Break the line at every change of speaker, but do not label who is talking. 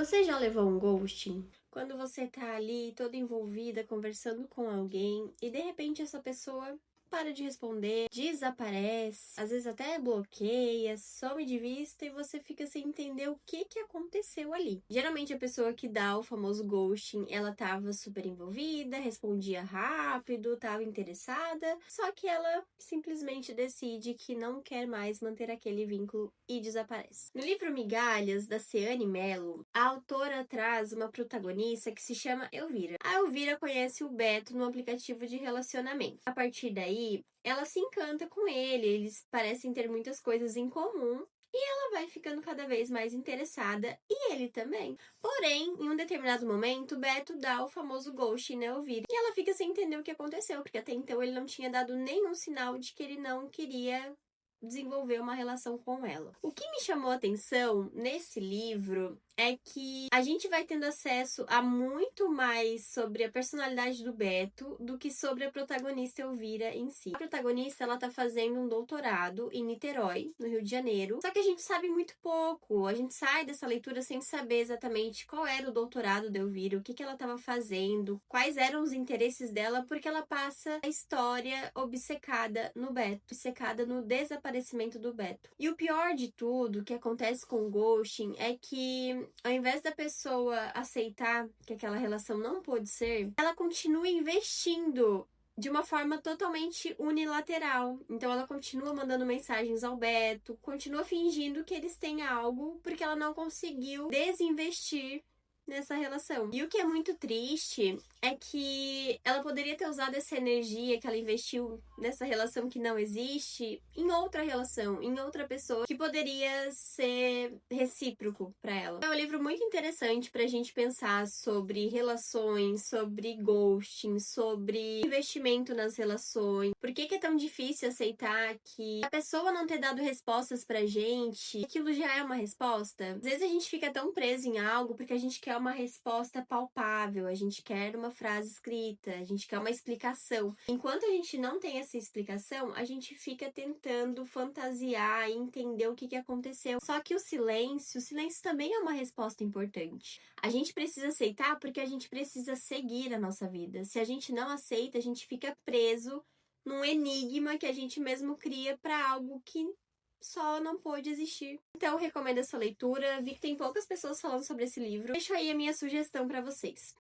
Você já levou um ghosting? Quando você tá ali toda envolvida, conversando com alguém e de repente essa pessoa para de responder, desaparece, às vezes até bloqueia, some de vista e você fica sem entender o que aconteceu ali. Geralmente a pessoa que dá o famoso ghosting, ela tava super envolvida, respondia rápido, tava interessada, só que ela simplesmente decide que não quer mais manter aquele vínculo e desaparece. No livro Migalhas, da Ciane Mello, a autora traz uma protagonista que se chama Elvira. A Elvira conhece o Beto no aplicativo de relacionamento. A partir daí, ela se encanta com ele, eles parecem ter muitas coisas em comum. E ela vai ficando cada vez mais interessada, e ele também. Porém, em um determinado momento, Beto dá o famoso ghost na Elvira. E ela fica sem entender o que aconteceu, porque até então ele não tinha dado nenhum sinal de que ele não queria desenvolver uma relação com ela. O que me chamou a atenção nesse livro é que a gente vai tendo acesso a muito mais sobre a personalidade do Beto do que sobre a protagonista Elvira em si. A protagonista, ela tá fazendo um doutorado em Niterói, no Rio de Janeiro, só que a gente sabe muito pouco. A gente sai dessa leitura sem saber exatamente qual era o doutorado da Elvira, o que ela estava fazendo, quais eram os interesses dela, porque ela passa a história obcecada no Beto, obcecada no desaparecimento do Beto. E o pior de tudo que acontece com o ghosting é que ao invés da pessoa aceitar que aquela relação não pôde ser, ela continua investindo de uma forma totalmente unilateral. Então ela continua mandando mensagens ao Beto, continua fingindo que eles têm algo porque ela não conseguiu desinvestir nessa relação. E o que é muito triste é que ela poderia ter usado essa energia que ela investiu nessa relação que não existe em outra relação, em outra pessoa que poderia ser recíproco para ela. É um livro muito interessante pra gente pensar sobre relações, sobre ghosting, sobre investimento nas relações. Por que é tão difícil aceitar que a pessoa não ter dado respostas pra gente, aquilo já é uma resposta? Às vezes a gente fica tão preso em algo porque a gente quer uma resposta palpável, a gente quer uma frase escrita, a gente quer uma explicação. Enquanto a gente não tem essa explicação, a gente fica tentando fantasiar e entender o que aconteceu. Só que o silêncio também é uma resposta importante. A gente precisa aceitar porque a gente precisa seguir a nossa vida. Se a gente não aceita, a gente fica preso num enigma que a gente mesmo cria para algo que só não pôde existir. Então, eu recomendo essa leitura. Vi que tem poucas pessoas falando sobre esse livro. Deixo aí a minha sugestão para vocês.